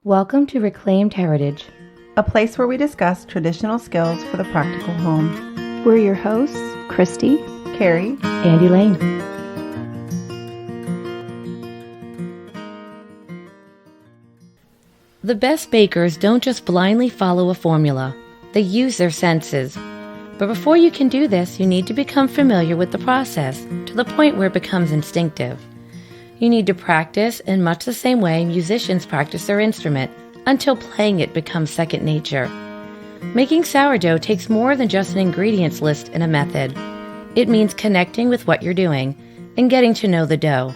Welcome to Reclaimed Heritage, a place where we discuss traditional skills for the practical home. We're your hosts, Christy, Carrie, and Elaine. The best bakers don't just blindly follow a formula. They use their senses. But before you can do this, you need to become familiar with the process to the point where it becomes instinctive. You need to practice in much the same way musicians practice their instrument until playing it becomes second nature. Making sourdough takes more than just an ingredients list and a method. It means connecting with what you're doing and getting to know the dough.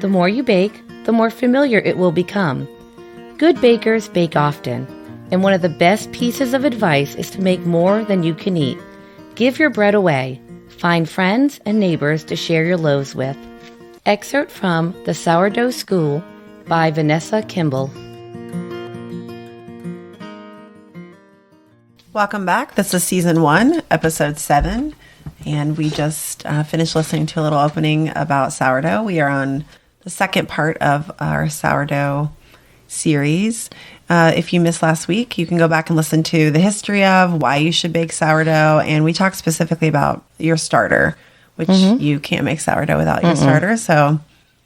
The more you bake, the more familiar it will become. Good bakers bake often, and one of the best pieces of advice is to make more than you can eat. Give your bread away. Find friends and neighbors to share your loaves with. Excerpt from The Sourdough School by Vanessa Kimball. welcome back. This is Season 1, Episode 7, and we just finished listening to a little opening about sourdough. We are on the second part of our sourdough series. If you missed last week, you can go back and listen to the history of why you should bake sourdough, and we talked specifically about your starter, which you can't make sourdough without your starter. So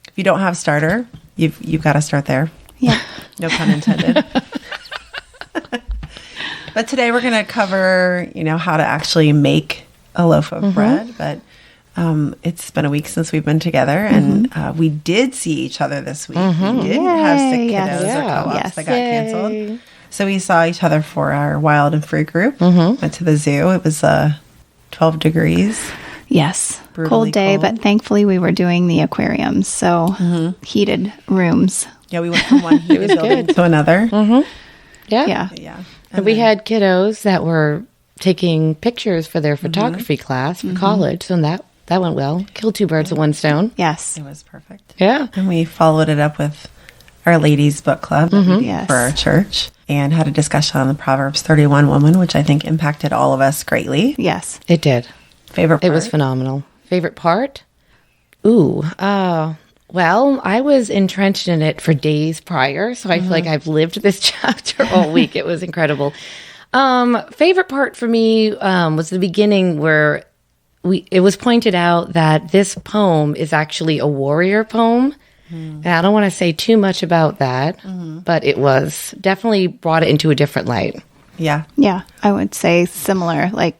if you don't have starter, you've got to start there. Yeah. No pun intended. But today we're going to cover, how to actually make a loaf of bread. But it's been a week since we've been together, and we did see each other this week. We didn't have sick kiddos or co-ops that got canceled. So we saw each other for our wild and free group. Went to the zoo. It was 12 degrees. Yes. Brutally Cold day, cold. but thankfully we were doing the aquariums, so heated rooms. Yeah, we went from one heated building to another. Yeah. Yeah. And we had kiddos that were taking pictures for their photography class for college, so that went well. Killed two birds with one stone. Yes. It was perfect. Yeah. And we followed it up with our ladies' book club that we did Yes. for our church, and had a discussion on the Proverbs 31 woman, which I think impacted all of us greatly. Yes. It did. Favorite part? It was phenomenal. Favorite part? Well, I was entrenched in it for days prior, so I feel like I've lived this chapter all week. It was incredible. Favorite part for me was the beginning where it was pointed out that this poem is actually a warrior poem. And I don't want to say too much about that, but it was definitely brought it into a different light. Yeah. Yeah. I would say similar. Like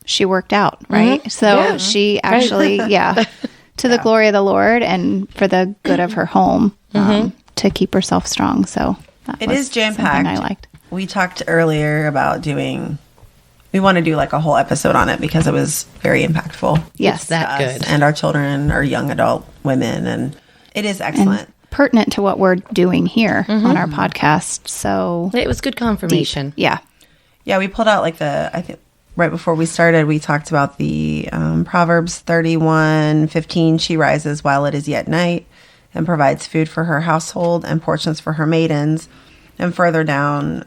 she worked out, right? So she actually, to the glory of the Lord and for the good of her home to keep herself strong. So It is jam-packed. I liked. We talked earlier about we want to do like a whole episode on it because it was very impactful. Yes. It's that to us good. And our children are young adult women, and it is excellent. And pertinent to what we're doing here on our podcast. So It was good confirmation. yeah. Yeah, we pulled out I think right before we started, we talked about the Proverbs 31:15. She rises while it is yet night and provides food for her household and portions for her maidens. And further down,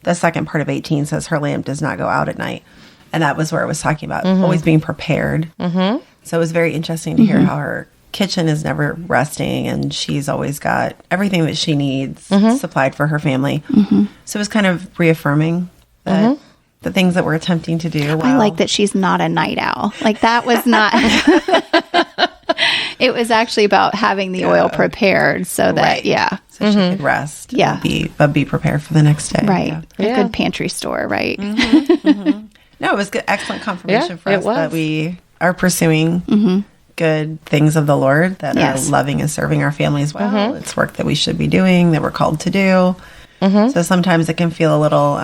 the second part of 18 says her lamp does not go out at night. And that was where it was talking about always being prepared. So it was very interesting to hear how her kitchen is never resting, and she's always got everything that she needs supplied for her family. So it was kind of reaffirming that the things that we're attempting to do. I like that she's not a night owl. Like that was not. It was actually about having the oil prepared so that, so she could rest. Yeah. But be prepared for the next day. right. Yeah. A good pantry store, right? No, it was good, excellent confirmation Yeah, for it us that was. we are pursuing good things of the Lord that Yes. are loving and serving our families well. It's work that we should be doing, that we're called to do. So sometimes it can feel a little,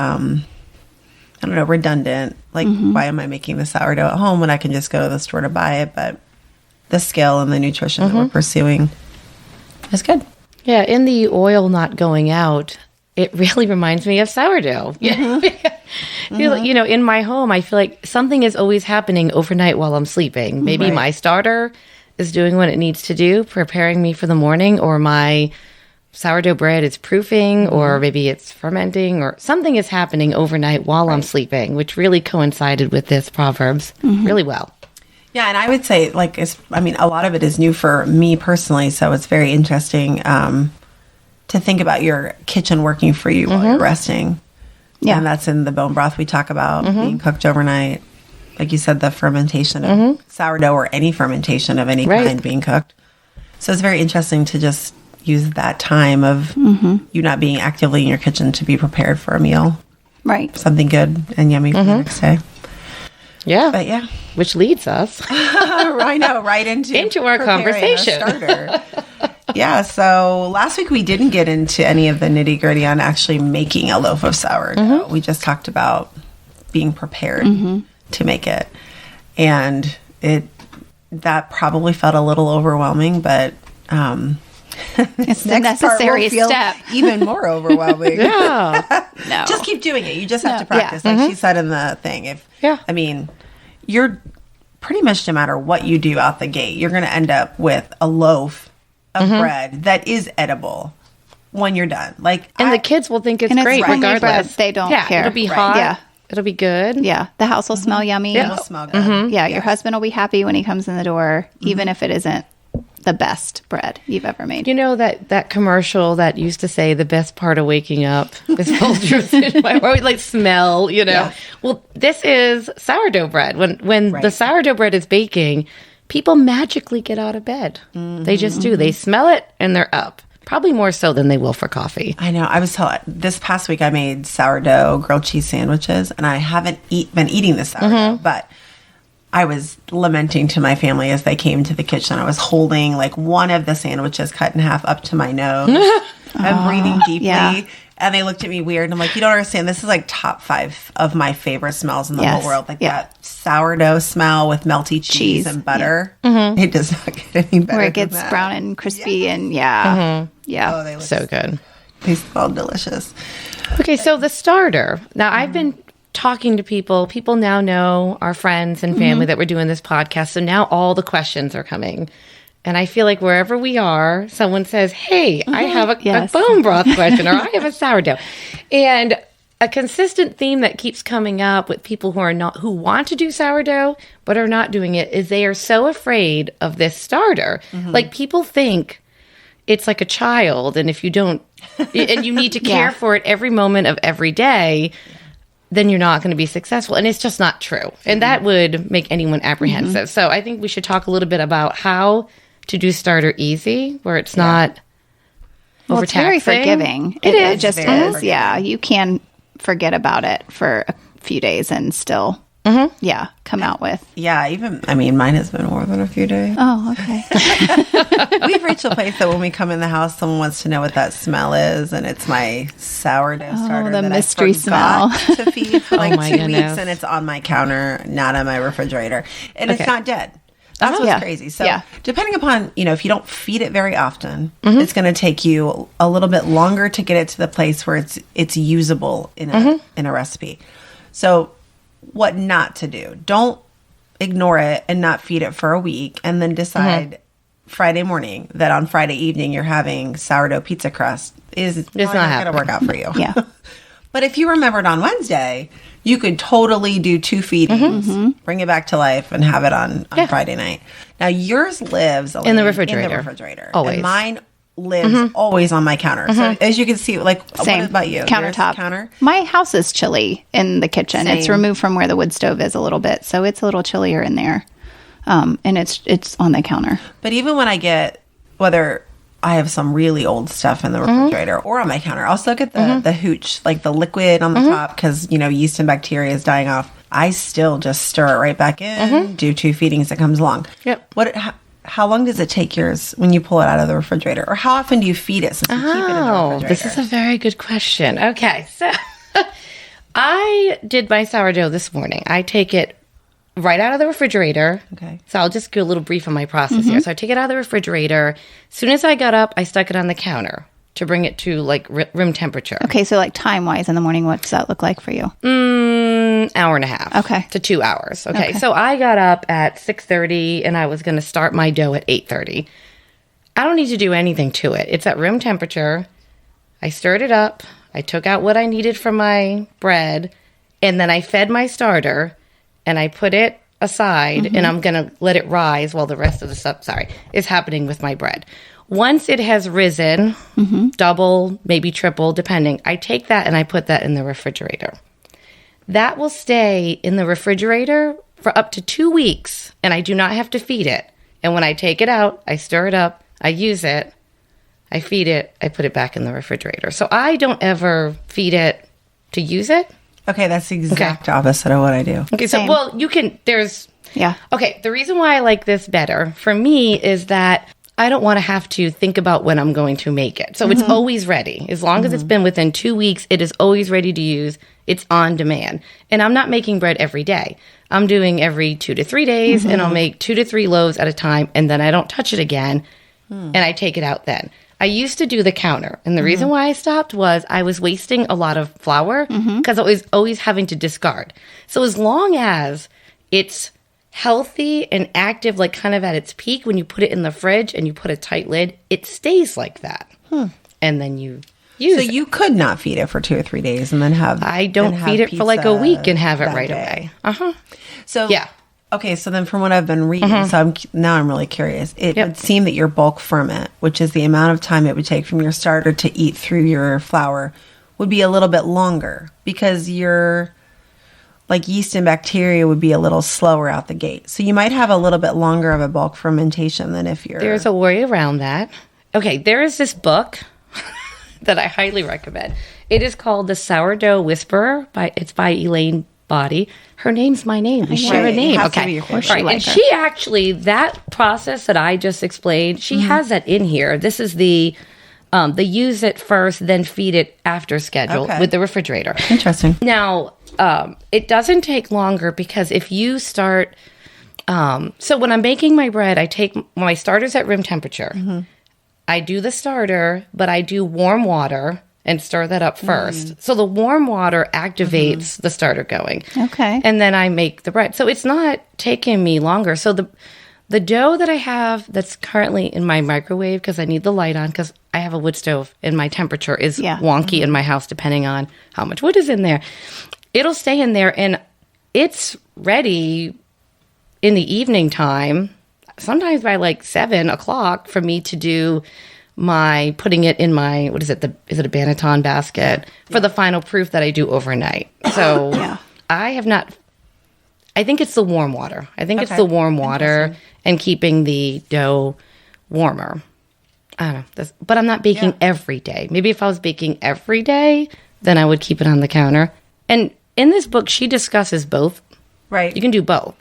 redundant. Like, why am I making the sourdough at home when I can just go to the store to buy it? But the skill and the nutrition that we're pursuing is good. Yeah, in the oil not going out, it really reminds me of sourdough. In my home, I feel like something is always happening overnight while I'm sleeping. Maybe my starter is doing what it needs to do, preparing me for the morning, or my sourdough bread is proofing, or maybe it's fermenting, or something is happening overnight while I'm sleeping, which really coincided with this Proverbs really well. Yeah, and I would say, a lot of it is new for me personally, so it's very interesting. to think about your kitchen working for you while you're resting. Yeah. And that's in the bone broth we talk about being cooked overnight. Like you said, the fermentation of sourdough or any fermentation of any kind being cooked. So it's very interesting to just use that time of you not being actively in your kitchen to be prepared for a meal. Right. Something good and yummy for the next day. Yeah. But yeah. Which leads us I know, right into our preparing a conversation. starter. Yeah, so last week we didn't get into any of the nitty gritty on actually making a loaf of sourdough. We just talked about being prepared to make it. And that probably felt a little overwhelming, but It's the necessary step. Even more overwhelming. Yeah. No. Just keep doing it. You just have to practice, like she said in the thing. I mean, you're pretty much, no matter what you do out the gate, you're going to end up with a loaf of bread that is edible when you're done. And the kids will think it's And it's great homemade regardless. bread. They don't care. It'll be Right. hot. Yeah. It'll be good. Yeah. The house will smell yummy. It will smell good. Yeah. Your husband will be happy when he comes in the door, even if it isn't the best bread you've ever made. You know that commercial that used to say the best part of waking up is like smell, you know. Yeah. Well, this is sourdough bread. When the sourdough bread is baking, people magically get out of bed. They just do. They smell it and they're up. Probably more so than they will for coffee. I know. I was telling this past week I made sourdough grilled cheese sandwiches, and I haven't been eating the sourdough, but I was lamenting to my family as they came to the kitchen. I was holding like one of the sandwiches cut in half up to my nose and breathing deeply. Yeah. And they looked at me weird. And I'm like, you don't understand. This is like top 5 of my favorite smells in the whole world. Like that sourdough smell with melty cheese and butter. It does not get any better. Where it gets than that. brown and crispy and yeah. Oh, they look So good. They smell delicious. Okay, so the starter. Now, I've been talking to people. People now know, our friends and family, that we're doing this podcast. So now all the questions are coming. And I feel like wherever we are, someone says, hey, I have a bone broth question, or I have a sourdough. And a consistent theme that keeps coming up with people who want to do sourdough but are not doing it is they are so afraid of this starter. Like, people think it's like a child, and if you don't, and you need to care for it every moment of every day, then you're not going to be successful. And it's just not true. And that would make anyone apprehensive. So I think we should talk a little bit about how to do starter easy, where it's not Well, it's very forgiving. It is. It just very is. forgiving. Yeah. You can forget about it for a few days and still, come out with. Yeah, mine has been more than a few days. Oh, okay. We've reached a place that when we come in the house, someone wants to know what that smell is, and it's my sourdough starter. the that mystery I forgot smell. to feed for like my 2 goodness. weeks, and it's on my counter, not on my refrigerator, and it's not dead. That's what's Yeah. crazy. So Yeah. depending upon, if you don't feed it very often, it's going to take you a little bit longer to get it to the place where it's usable in a recipe. So what not to do. Don't ignore it and not feed it for a week and then decide Friday morning that on Friday evening you're having sourdough pizza crust is not not going to happening. work out for you. Yeah. But if you remembered on Wednesday, you could totally do 2 feedings, bring it back to life, and have it on Friday night. Now, yours lives In the refrigerator. In the refrigerator. Always. And mine lives always on my counter. So as you can see, like, Same. what about you? Yours Countertop. Counter? My house is chilly in the kitchen. It's Same. removed from where the wood stove is a little bit, so it's a little chillier in there. And it's on the counter. But even when I get, whether I have some really old stuff in the refrigerator or on my counter, I'll still get the hooch, like the liquid on the top, because, yeast and bacteria is dying off. I still just stir it right back in, do 2 feedings, it comes along. Yep. How long does it take yours when you pull it out of the refrigerator? Or how often do you feed it since you keep it in the refrigerator? This is a very good question. Okay, so I did my sourdough this morning. I take it right out of the refrigerator. Okay. So I'll just go a little brief on my process here. So I take it out of the refrigerator. As soon as I got up, I stuck it on the counter to bring it to like room temperature. Okay, so like time-wise in the morning, what's that look like for you? Hour and a half. Okay. To 2 hours. Okay. So I got up at 6:30 and I was going to start my dough at 8:30. I don't need to do anything to it. It's at room temperature. I stirred it up. I took out what I needed from my bread, and then I fed my starter, and I put it aside, and I'm going to let it rise while the rest of the stuff, is happening with my bread. Once it has risen, double, maybe triple, depending, I take that and I put that in the refrigerator. That will stay in the refrigerator for up to 2 weeks, and I do not have to feed it. And when I take it out, I stir it up, I use it, I feed it, I put it back in the refrigerator. So I don't ever feed it to use it. Okay, that's the exact opposite of what I do. Okay, so, well, you can, Yeah. Okay, the reason why I like this better for me is that I don't want to have to think about when I'm going to make it. So it's always ready. As long as it's been within 2 weeks, it is always ready to use. It's on demand. And I'm not making bread every day. I'm doing every 2 to 3 days, and I'll make 2 to 3 loaves at a time, and then I don't touch it again, and I take it out then. I used to do the counter, and the reason why I stopped was I was wasting a lot of flour because I was always having to discard. So as long as it's healthy and active, like kind of at its peak, when you put it in the fridge and you put a tight lid, it stays like that. And then you use it. So you could not feed it for 2 or 3 days and then have I don't feed it for like a week and have it right away. So Yeah. Okay, so then from what I've been reading, so I'm really curious. It would seem that your bulk ferment, which is the amount of time it would take from your starter to eat through your flour, would be a little bit longer because your like yeast and bacteria would be a little slower out the gate. So you might have a little bit longer of a bulk fermentation than if you're... There's a way around that. Okay, there is this book that I highly recommend. It is called The Sourdough Whisperer. It's by Elaine Body. Her name's my name. We share a name. Okay. Right. And she actually, that process that I just explained, she has that in here. This is the use it first, then feed it after schedule with the refrigerator. Interesting. Now, it doesn't take longer because if you start, so when I'm baking my bread, I take my starters at room temperature. I do the starter, but I do warm water and stir that up first. So the warm water activates the starter going. Okay. And then I make the bread. So it's not taking me longer. So the dough that I have that's currently in my microwave, because I need the light on, because I have a wood stove and my temperature is wonky in my house depending on how much wood is in there. It'll stay in there and it's ready in the evening time, sometimes by like 7 o'clock for me to do my putting it in my, what is it? Is it a Banneton basket for the final proof that I do overnight? So I have not, I think it's the warm water. I think it's the warm water and keeping the dough warmer. I don't know. But I'm not baking every day. Maybe if I was baking every day, then I would keep it on the counter. And in this book, she discusses both. Right. You can do both.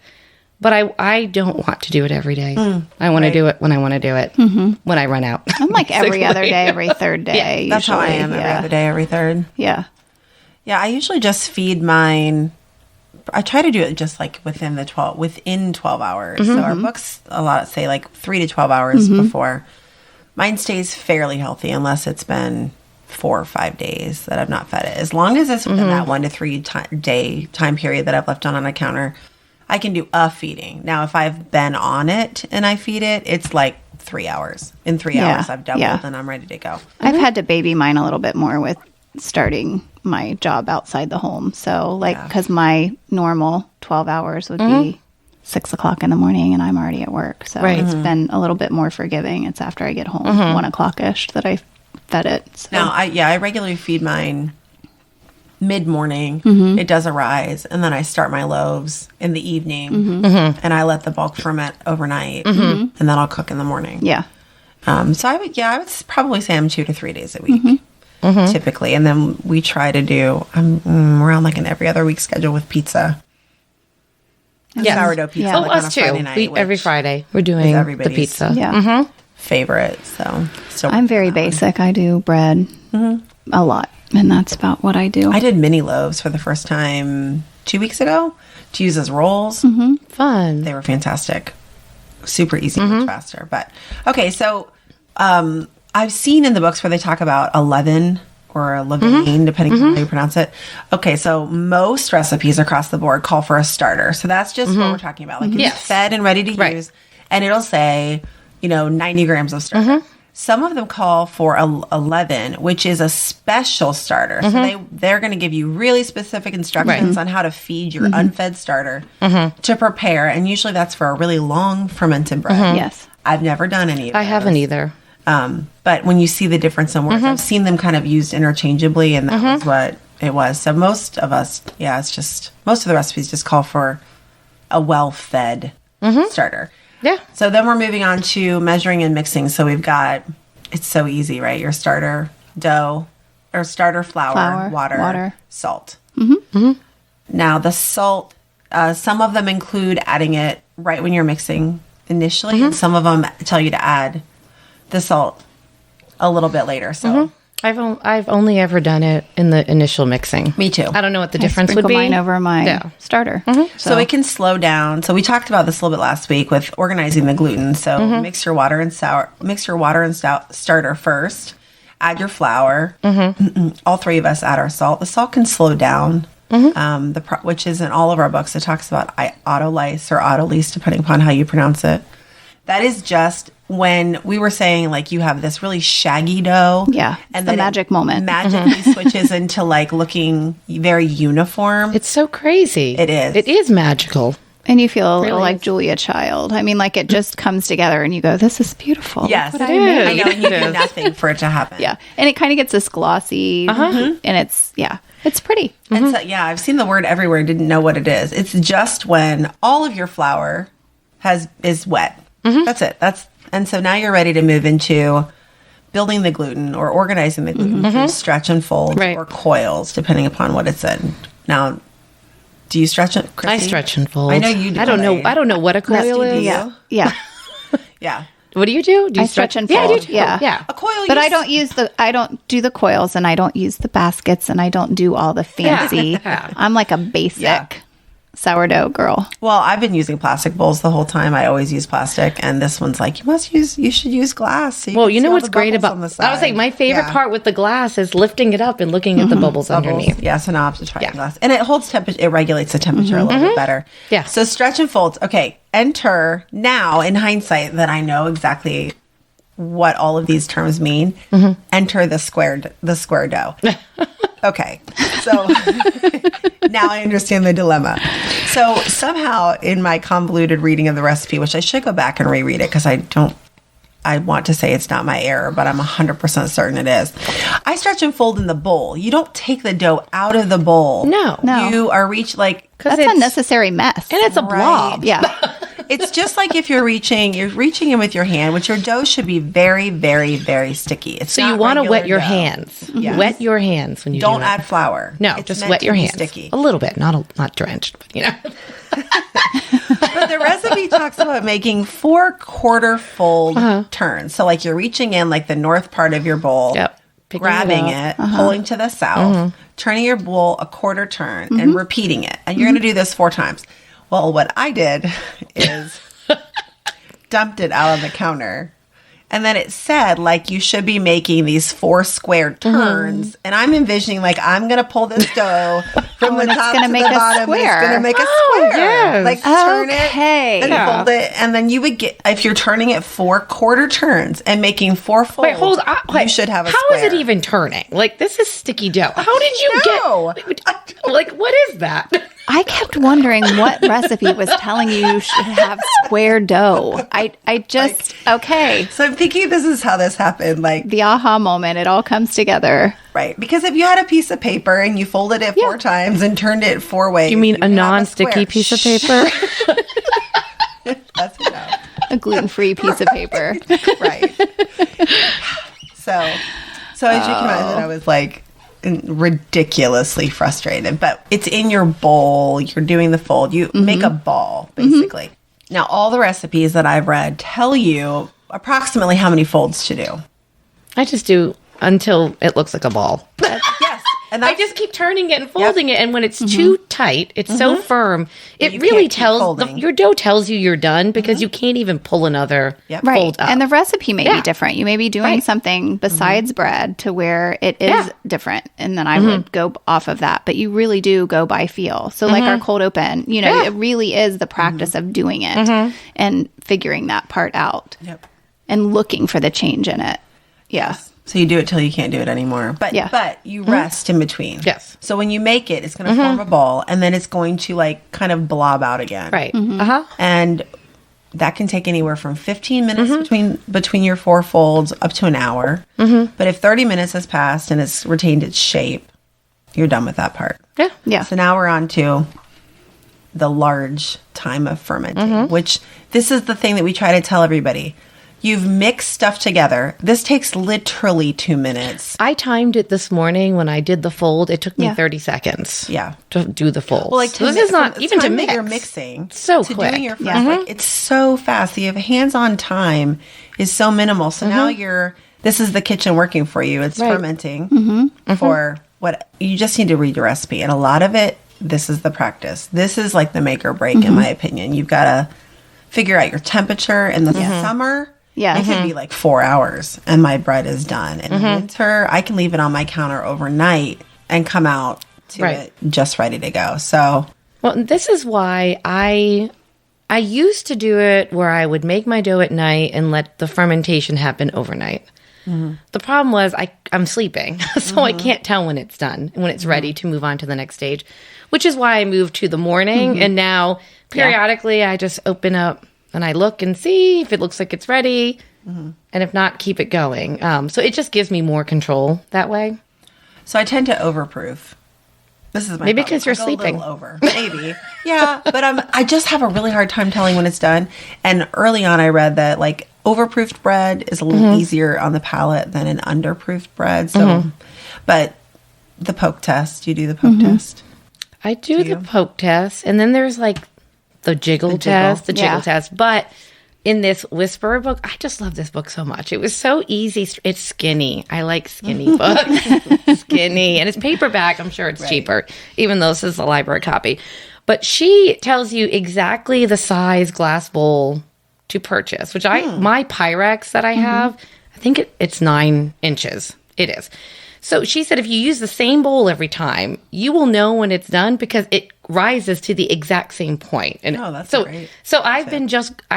But I don't want to do it every day. I want to do it when I want to do it, when I run out. I'm like every other day, every third day. Yeah, that's how I am every other day, every third. Yeah. Yeah, I usually just feed mine. I try to do it just like within 12 hours. So our books a lot say like 3 to 12 hours before. Mine stays fairly healthy unless it's been 4 or 5 days that I've not fed it. As long as it's within that 1 to 3 day time period that I've left on a counter, I can do a feeding. Now, if I've been on it and I feed it, it's like 3 hours. In 3 hours, I've doubled and I'm ready to go. I've had to baby mine a little bit more with starting my job outside the home. So, like, because my normal 12 hours would be 6 o'clock in the morning and I'm already at work. So it's been a little bit more forgiving. It's after I get home, 1 o'clock-ish, that I fed it. So. Now, I regularly feed mine mid-morning. It does arise, and then I start my loaves in the evening, and I let the bulk ferment overnight, and then I'll cook in the morning. Yeah. So I would probably say I'm 2 to 3 days a week, typically, and then we try to do. We're on like an every other week schedule with pizza. Sourdough pizza. Oh, like on us a too. Friday night, Every Friday we're doing the pizza. Yeah. Favorite. So I'm very basic. I do bread a lot. And that's about what I do. I did mini loaves for the first time 2 weeks ago to use as rolls. Fun. They were fantastic. Super easy, much faster. But okay, so I've seen in the books where they talk about a leaven or a levain, depending on how you pronounce it. Okay, so most recipes across the board call for a starter. So that's just what we're talking about. Like it's fed and ready to use. And it'll say, 90 grams of starter. Some of them call for a leaven, which is a special starter. So they're going to give you really specific instructions on how to feed your unfed starter to prepare. And usually that's for a really long fermented bread. Yes. I've never done any of those. I haven't either. But when you see the difference in words, I've seen them kind of used interchangeably, and that was what it was. So most of us, most of the recipes just call for a well-fed starter. Yeah. So then we're moving on to measuring and mixing. So we've got, it's so easy, right? Your starter dough or starter flour, water, salt. Now the salt, some of them include adding it right when you're mixing initially, and some of them tell you to add the salt a little bit later. So I've only ever done it in the initial mixing. Me too. I don't know what the difference would be. Mine over my starter. So it can slow down. So we talked about this a little bit last week with organizing the gluten. So mix your water and starter first. Add your flour. All three of us add our salt. The salt can slow down. Which is in all of our books. It talks about autolyse or autolyse, depending upon how you pronounce it. That is just when we were saying, like, you have this really shaggy dough. Yeah. And the then magic moment. Magically switches into, like, looking very uniform. It's so crazy. It is. It is magical. And you feel a little Really like is. Julia Child. I mean, like, it just comes together and you go, this is beautiful. Yes. Look what It I made. I know, and you It do is. nothing for it to happen. Yeah. And it kind of gets this glossy. And it's pretty. And so, I've seen the word everywhere, didn't know what it is. It's just when all of your flour is wet. That's it. And so now you're ready to move into building the gluten or organizing the gluten through stretch and fold Right. or coils, depending upon what it's in. Now, do you stretch it, Christy? I stretch and fold. I know you do. I don't know. I don't know what a coil do is. you? Yeah. Yeah. What do you do? Do you I stretch and Yeah, I fold. do too. Yeah. Yeah. A coil, But I don't do the coils and I don't use the baskets and I don't do all the fancy. Yeah. I'm like a basic Yeah. sourdough girl. Well, I've been using plastic bowls the whole time. I always use plastic, and this one's like, you should use glass. So Well, can you see know all what's the great bubbles about on the I was side. like, my favorite Yeah. part with the glass is lifting it up and looking at the bubbles underneath. Yeah, so now I have to try the glass. And it holds temperature, it regulates the temperature a little bit better. Yeah. So stretch and folds. Okay, enter now in hindsight that I know exactly what all of these terms mean. Enter the square dough. Okay, so now I understand the dilemma. So somehow in my convoluted reading of the recipe, which I should go back and reread it because I want to say it's not my error, but I'm 100% certain it is. I stretch and fold in the bowl. You don't take the dough out of the bowl. No. You are like, That's a necessary mess. And it's a blob. Yeah. it's just like if you're reaching in with your hand, which your dough should be very, very, very sticky. It's So you not want to regular wet your dough. hands. Yes. Wet your hands when you Don't do it. add flour. No, It's just meant wet to your be hands. sticky. A little bit, not drenched, but you know. But the recipe talks about making 4 quarter fold turns. So like you're reaching in like the north part of your bowl, Yep. Picking grabbing it it, pulling to the south, turning your bowl a quarter turn, and repeating it. And you're going to do this 4 times. Well, what I did is dumped it out on the counter. And then it said, like, you should be making these 4 square turns. And I'm envisioning, like, I'm going to pull this dough from the and it's top gonna to make the a bottom. square. It's going to make a Oh, square. yes. Like, turn Okay. it and Yeah. fold it. And then you would get, if you're turning it 4 quarter turns and making 4 folds, Wait, hold on. you should have a How square. is it even turning? Like, this is sticky dough. How did you know. get... Like, what is that? I kept wondering what recipe was telling you should have square dough. I just, okay. So I'm thinking this is how this happened. Like, The aha moment, it all comes together. right. Because if you had a piece of paper and you folded it 4 times and turned it 4 ways. You mean would a have non-sticky square. piece of paper? That's enough. A gluten-free piece of paper. Right. So as you can imagine, I was like ridiculously frustrated. But it's in your bowl. You're doing the fold. You make a ball, basically. Now, all the recipes that I've read tell you approximately how many folds to do. I just do until it looks like a ball. Yes. And I that's, just keep turning it and folding it, and when it's too tight, it's so firm, it You really can't keep tells folding. your dough tells you you're done because you can't even pull another Yep. Right. fold up. And the recipe may Yeah. be different. You may be doing Right. something besides bread to where it is Yeah. different. And then I would go off of that. But you really do go by feel. So, like our cold open, you know, Yeah. it really is the practice of doing it and figuring that part out Yep. and looking for the change in it. Yeah. So you do it till you can't do it anymore. But Yeah. but you rest in between. Yes. So when you make it, it's going to form a ball, and then it's going to like kind of blob out again. right. Mm-hmm. Uh-huh. And that can take anywhere from 15 minutes between your 4 folds up to an hour. But if 30 minutes has passed and it's retained its shape, you're done with that part. Yeah. Yeah. So now we're on to the large time of fermenting, which this is the thing that we try to tell everybody. You've mixed stuff together. This takes literally 2 minutes. I timed it this morning when I did the fold. It took me 30 seconds. Yeah. To do the fold. Well, like so this is not even to mix. You're mixing So to quick. doing your first, like, it's so fast. The hands-on time is so minimal. So now this is the kitchen working for you. It's fermenting for what you just need to read your recipe, and a lot of it. This is the practice. This is like the make or break, in my opinion. You've got to figure out your temperature in the summer. Yeah. It can be like 4 hours and my bread is done. In winter, I can leave it on my counter overnight and come out to it just ready to go. So, well, this is why I used to do it where I would make my dough at night and let the fermentation happen overnight. The problem was I'm sleeping, so I can't tell when it's done and when it's ready to move on to the next stage, which is why I moved to the morning. And now periodically I just open up and I look and see if it looks like it's ready. And if not, keep it going. So it just gives me more control that way. So I tend to overproof. This is my Maybe problem. because you're I go sleeping. A little over, maybe. Yeah, but I just have a really hard time telling when it's done. And early on, I read that like overproofed bread is a little easier on the palate than an underproofed bread. So, but the poke test, you do the poke test. I do the poke test, and then there's like the jiggle test. But in this Whisperer book, I just love this book so much. It was so easy. It's skinny. I like skinny books. Skinny. And it's paperback. I'm sure it's cheaper, even though this is a library copy. But she tells you exactly the size glass bowl to purchase, which my Pyrex that I have, I think it's 9 inches. It is. So she said if you use the same bowl every time, you will know when it's done because it rises to the exact same point. And that's great. So I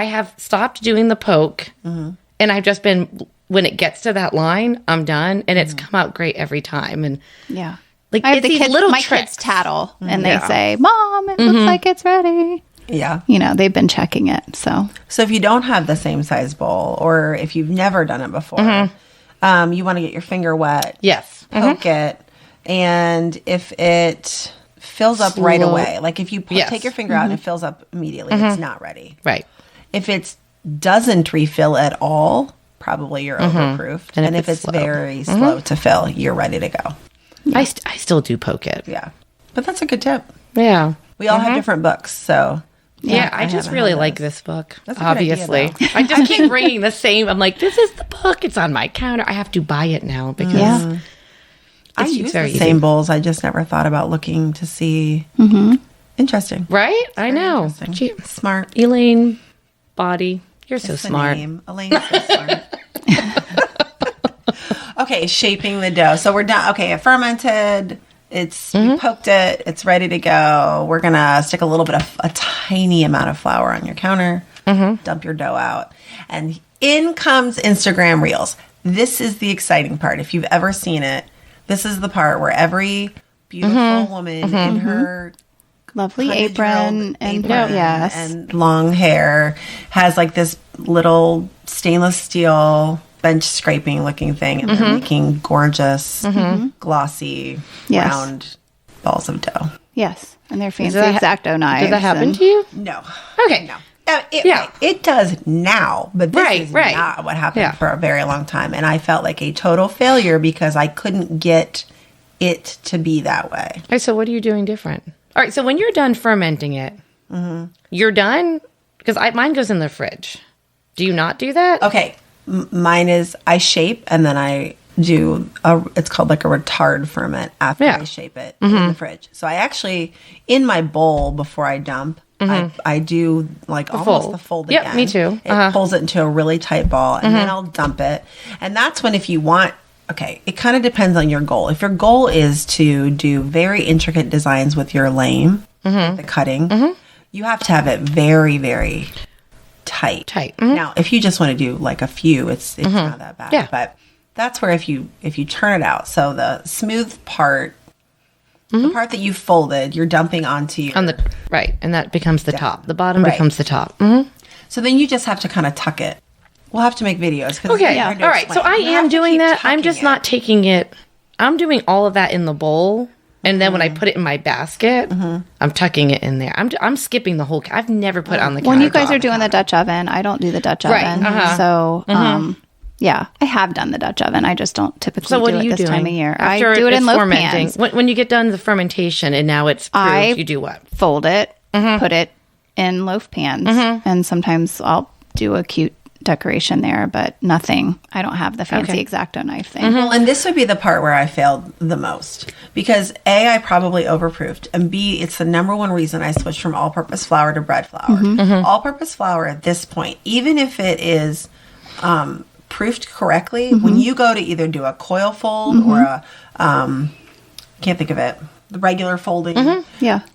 have stopped doing the poke, and I've just been, when it gets to that line, I'm done, and it's come out great every time. And like I have it's these kids, little my tricks. kids tattle, and they say, "Mom, it looks like it's ready." Yeah. You know, they've been checking it. So if you don't have the same size bowl, or if you've never done it before, you want to get your finger wet. Yes. Poke it. And if it fills up right away, like if you take your finger out and it fills up immediately, it's not ready. Right. If it doesn't refill at all, probably you're overproofed. And if it's slow. very slow to fill, you're ready to go. Yeah. I still do poke it. Yeah. But that's a good tip. Yeah. We all have different books, so... Yeah, I just really like this book, obviously. Idea, I just keep bringing the same. I'm like, this is the book. It's on my counter. I have to buy it now because I use the same bowls. I just never thought about looking to see. Interesting. Right? I know. Smart. Elaine Body. You're so It's the smart. name. Elaine's so smart. Okay, shaping the dough. So we're done. Okay, it fermented. We poked it. It's ready to go. We're going to stick a tiny amount of flour on your counter. Dump your dough out. And in comes Instagram Reels. This is the exciting part. If you've ever seen it, this is the part where every beautiful woman in her lovely apron and long hair has like this little stainless steel bench scraping looking thing, and they're making gorgeous, glossy, round balls of dough. Yes, and they're fancy X-Acto knives. Did that happen to you? No. Okay. No. It does now, but this is not what happened for a very long time. And I felt like a total failure because I couldn't get it to be that way. All right, so what are you doing different? All right, so when you're done fermenting it, you're done? Because mine goes in the fridge. Do you not do that? Okay. Mine is I shape and then I do it's called like a retard ferment after I shape it in the fridge. So I actually, in my bowl before I dump, I do like almost the fold again. Yep, me too. It pulls it into a really tight ball and then I'll dump it. And that's when, if you want, it kind of depends on your goal. If your goal is to do very intricate designs with your lame, the cutting, you have to have it very, very tight. Now, if you just want to do like a few, it's not that bad. Yeah. But that's where if you turn it out, so the smooth part, the part that you folded, you're dumping onto your and that becomes the top. The bottom Right. becomes the top. So then you just have to kind of tuck it. We'll have to make videos. Okay. All right. So I am doing that. I'm just not taking it. I'm doing all of that in the bowl. And then when I put it in my basket, I'm tucking it in there. I'm skipping the whole. I've never put on the countertop. When you guys are doing the Dutch oven, I don't do the Dutch oven. So, yeah, I have done the Dutch oven. I just don't typically do it this time of year. After I do it in loaf fermenting. pans. When you get done the fermentation and now it's proof, you do what? Fold it, put it in loaf pans, and sometimes I'll do a cute decoration there, but nothing. I don't have the fancy X-Acto knife thing. Well, and this would be the part where I failed the most because A, I probably overproofed, and B, it's the number one reason I switched from all-purpose flour to bread flour. All-purpose flour at this point, even if it is proofed correctly, when you go to either do a coil fold or a can't think of it, the regular folding,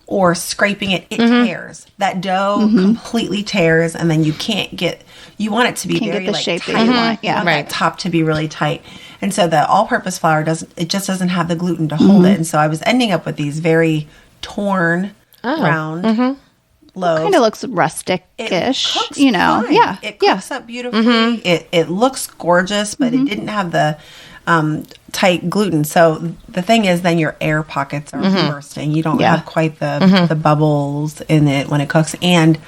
or scraping it, it tears. That dough completely tears, and then you can't get. You want it to be very get the like shape tight. that you want. You want that top to be really tight, and so the all-purpose flour just doesn't have the gluten to hold it, and so I was ending up with these very torn, round loaves. Kind of looks rustic-ish, Cooks you know. fine. Yeah, it cooks up beautifully. It looks gorgeous, but it didn't have the tight gluten. So the thing is, then your air pockets are bursting. You don't have quite the bubbles in it when it cooks. And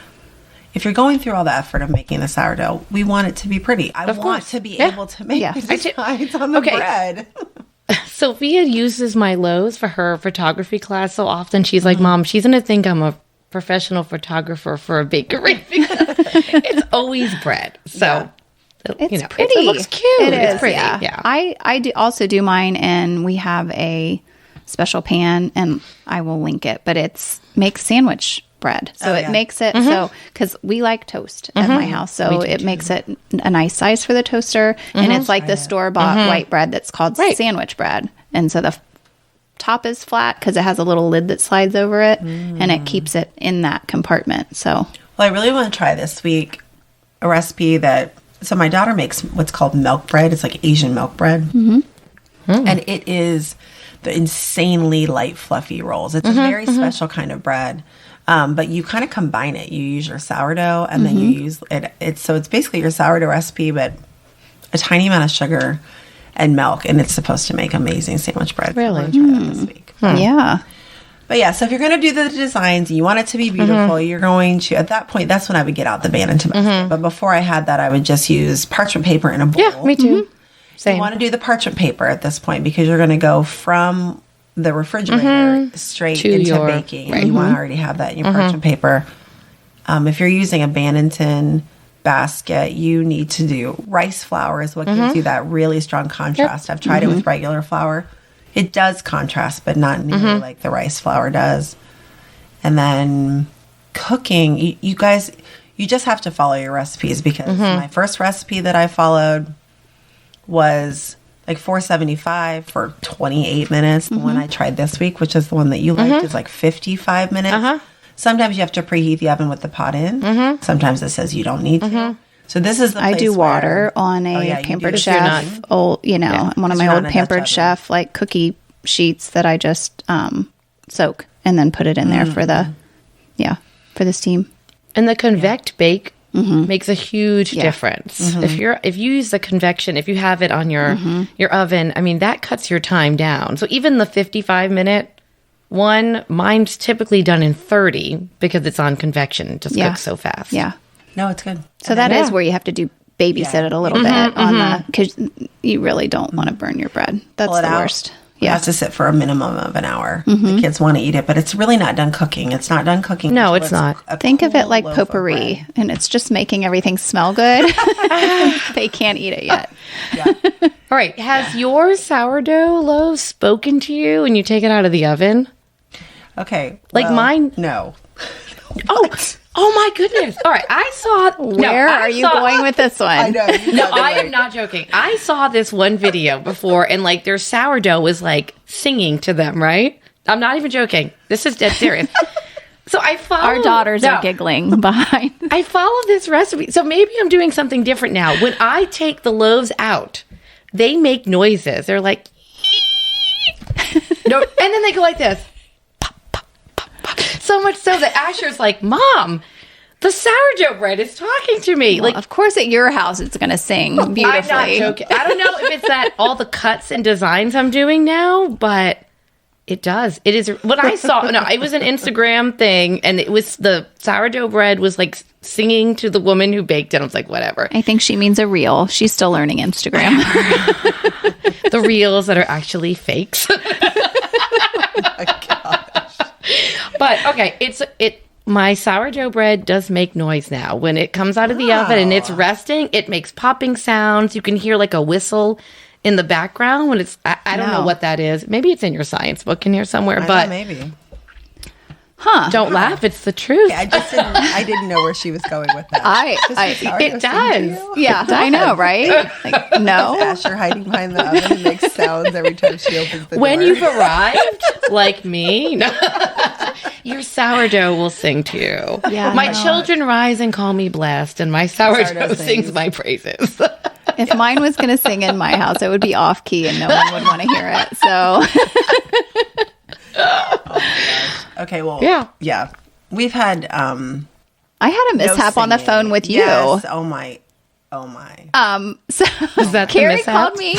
if you're going through all the effort of making the sourdough, we want it to be pretty. I want to be able to make designs on the bread. Sophia uses my loaves for her photography class so often. She's like, Mom, she's going to think I'm a professional photographer for a bakery because it's always bread. So it's pretty. It looks cute. It is. It's pretty. Yeah. I also do mine, and we have a special pan, and I will link it, but it's makes sandwich bread. So it makes it so, because we like toast at my house. So it makes it a nice size for the toaster. And it's like the store-bought white bread that's called sandwich bread. And so the top is flat because it has a little lid that slides over it, and it keeps it in that compartment. So, well, I really want to try this week a recipe that. So my daughter makes what's called milk bread. It's like Asian milk bread, and it is the insanely light, fluffy rolls. It's a very special kind of bread, but you kind of combine it. You use your sourdough, and then you use it. It's basically your sourdough recipe, but a tiny amount of sugar and milk, and it's supposed to make amazing sandwich bread. Really? I'm gonna try that this week. yeah. But yeah, so if you're going to do the designs and you want it to be beautiful, you're going to, at that point, that's when I would get out the Bannon basket. But before I had that, I would just use parchment paper in a bowl. Yeah, me too. Same. You want to do the parchment paper at this point because you're going to go from the refrigerator straight into baking. And you want to already have that in your parchment paper. If you're using a Bannon basket, you need to do rice flour is what gives you that really strong contrast. I've tried it with regular flour. It does contrast, but not nearly like the rice flour does. And then cooking, you guys, you just have to follow your recipes because my first recipe that I followed was like 475 for 28 minutes. The one I tried this week, which is the one that you liked, is like 55 minutes. Sometimes you have to preheat the oven with the pot in. Sometimes it says you don't need to. So this is the place I do water on a Pampered Chef, one of my old Pampered Chef like cookie sheets that I just soak and then put it in there for the steam. And the convect bake makes a huge difference. If you use the convection, if you have it on your oven, I mean that cuts your time down. So even the 55-minute one, mine's typically done in 30 because it's on convection. It just cooks so fast. Yeah. No, it's good. So that is where you have to do babysit it a little bit on because you really don't want to burn your bread. That's the worst. It has to sit for a minimum of an hour. The kids want to eat it, but it's really not done cooking. It's not done cooking. No, it's not. Think of it like potpourri, and it's just making everything smell good. They can't eat it yet. All right. Has your sourdough loaf spoken to you when you take it out of the oven? Okay. Like mine? No. Oh my goodness. All right. I saw. Where are you going with this one? I know. No, I am not joking. I saw this one video before and like their sourdough was like singing to them, right? I'm not even joking. This is dead serious. So I follow. Our daughters are giggling behind. I follow this recipe. So maybe I'm doing something different now. When I take the loaves out, they make noises. They're like, no, and then they go like this. So much so that Asher's like, Mom, The sourdough bread is talking to me. Well, of course, at your house, it's going to sing beautifully. I'm not joking. I don't know if it's that all the cuts and designs I'm doing now, but it does. It is what I saw. No, it was an Instagram thing, and it was the sourdough bread was like singing to the woman who baked it. I was like, whatever. I think she means a reel. She's still learning Instagram. The reels that are actually fakes. Oh my gosh. But okay, my sourdough bread does make noise now. When it comes out of the oven and it's resting, it makes popping sounds. You can hear like a whistle in the background when it's, I don't know what that is. Maybe it's in your science book in here somewhere, but maybe. Don't laugh. It's the truth. Yeah, I didn't know where she was going with that. It does. Yeah, I know, right? Like, no. Asher hiding behind the oven and makes sounds every time she opens the door. When you've arrived, like me, your sourdough will sing to you. Yeah, my children rise and call me blessed, and my sourdough sings my praises. If mine was going to sing in my house, it would be off key and no one would want to hear it. So, oh my gosh. Okay, well, yeah. We've had I had a mishap on the phone with you. Yes. Oh my. So is that Carrie called me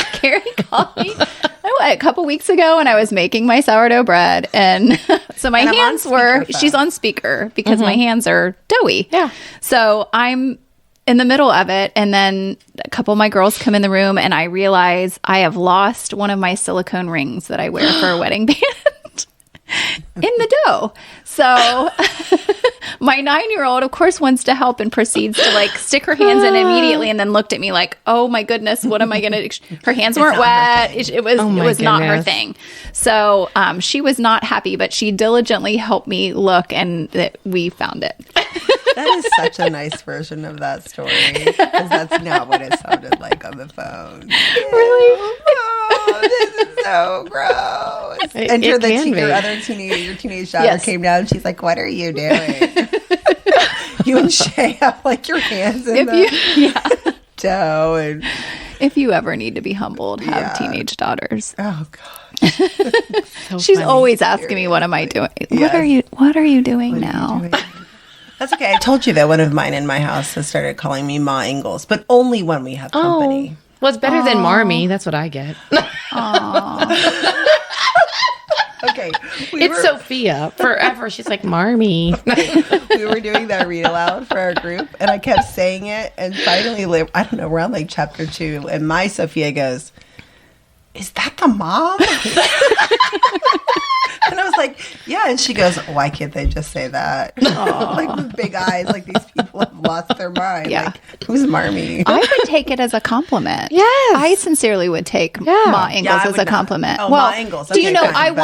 a couple weeks ago, and I was making my sourdough bread, and so my hands were. She's on speaker because my hands are doughy. Yeah. So I'm in the middle of it, and then a couple of my girls come in the room, and I realize I have lost one of my silicone rings that I wear for a wedding band in the dough. So my 9-year-old, of course, wants to help and proceeds to like stick her hands in immediately, and then looked at me like, "Oh my goodness, what am I going to?" Her hands weren't wet. It was not her thing. So she was not happy, but she diligently helped me look, and we found it. That is such a nice version of that story, because that's not what it sounded like on the phone. Really? Oh, this is so gross. Enter your teenage daughter came down, and she's like, "What are you doing?" You and Shay have like your hands in the dough. And if you ever need to be humbled, have teenage daughters. Oh God. She's always asking me, "What am I doing? Yes. What are you doing now?" That's okay. I told you that one of mine in my house has started calling me Ma Ingalls, but only when we have company. Well, it's better than Marmy. That's what I get. Okay. It's Sophia. Forever. She's like, Marmy. We were doing that read aloud for our group, and I kept saying it, and finally, I don't know, we're on like chapter 2, and my Sophia goes, "Is that the mom?" And I was like, "Yeah." And she goes, "Why can't they just say that?" Like with big eyes, like these people have lost their mind. Yeah. Like, who's Marmy? I would take it as a compliment. Yes. I sincerely would take Ma Ingalls as a compliment. Oh, well, Ma Ingalls. do you know, fine,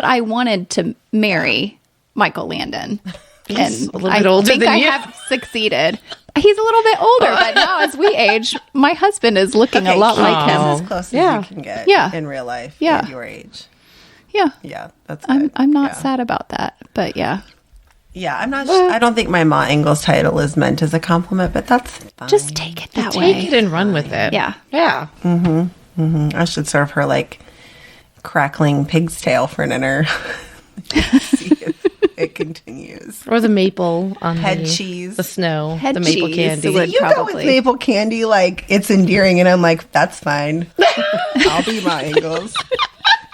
I wanted to marry Michael Landon. He's and a little bit older than I you. have succeeded. He's a little bit older, but now as we age, my husband is looking a lot like him. As close as you can get in real life at your age. Yeah. Yeah, that's good. I'm not sad about that, but yeah. Yeah, I'm not. I don't think my Ma Ingalls title is meant as a compliment, but that's fine. Just take it that way. Take it and run with it. Yeah. Yeah. I should serve her like crackling pig's tail for dinner. See if it continues. Or the maple on head cheese, the snow, head the maple cheese candy. would you probably go with maple candy like it's endearing, and I'm like, that's fine. I'll be Ma Ingalls.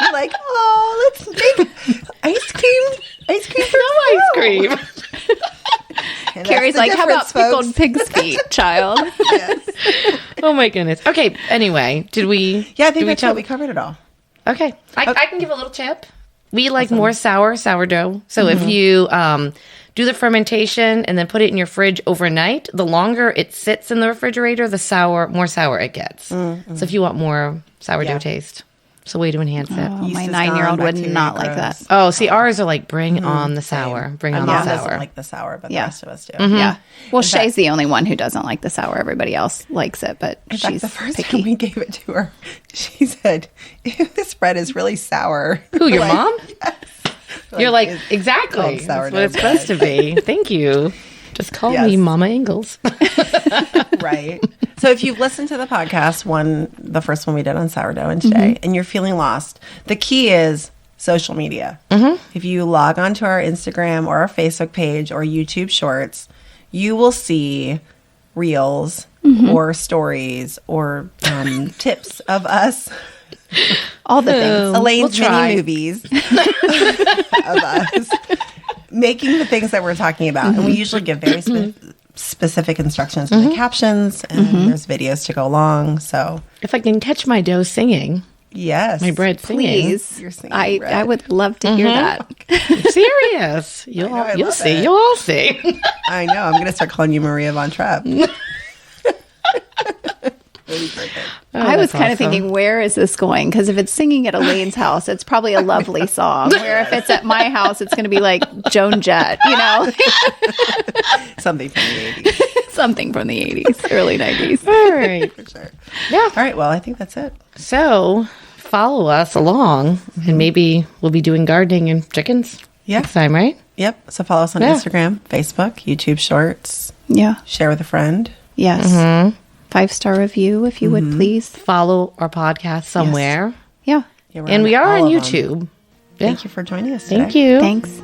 You're like, oh, let's make ice cream for No ice cream. Carrie's like, how about pickled pig's feet, child? Yes. Oh my goodness. Okay. Anyway, did we? Yeah, I think we covered it all. Okay. I can give a little tip. We like more sourdough. So if you do the fermentation and then put it in your fridge overnight, the longer it sits in the refrigerator, the more sour it gets. So if you want more sourdough taste, it's a way to enhance it. Oh, my 9-year-old would not like that. Oh, see, ours are like, bring on the sour. Bring on the Mom sour. doesn't like the sour, but the rest of us do. Yeah. Well, Shay's the only one who doesn't like the sour. Everybody else likes it, but in she's fact, the first picky. time we gave it to her, she said, "Ew, this bread is really sour." Who, your mom? Yes. You're like, exactly. That's what it's supposed to be. Thank you. Just call me Mama Ingalls. Right. So if you've listened to the podcast, the first one we did on sourdough and today, and you're feeling lost, the key is social media. If you log onto our Instagram or our Facebook page or YouTube Shorts, you will see reels or stories or tips of us. All the things. Elaine's mini movies of us making the things that we're talking about. And we usually give very specific instructions in the captions, and there's videos to go along. So if I can catch my dough singing. Yes. My bread singing. Please. You're singing I would love to hear that. Serious. You'll see. You'll all see. I know. I'm going to start calling you Maria Von Trapp. I was kind of thinking, where is this going? Because if it's singing at Elaine's house, it's probably a lovely song. Where if it's at my house, it's going to be like Joan Jett, you know? Something from the 80s. Something from the 80s, early 90s. All right. For sure. Yeah. All right. Well, I think that's it. So follow us along, and maybe we'll be doing gardening and chickens next time, right? Yep. So follow us on Instagram, Facebook, YouTube Shorts. Yeah. Share with a friend. Yes. 5-star review, if you would, please. Follow our podcast somewhere. Yeah. Yeah, And we are on all of them. YouTube. Thank you for joining us today. Thank you. Thanks.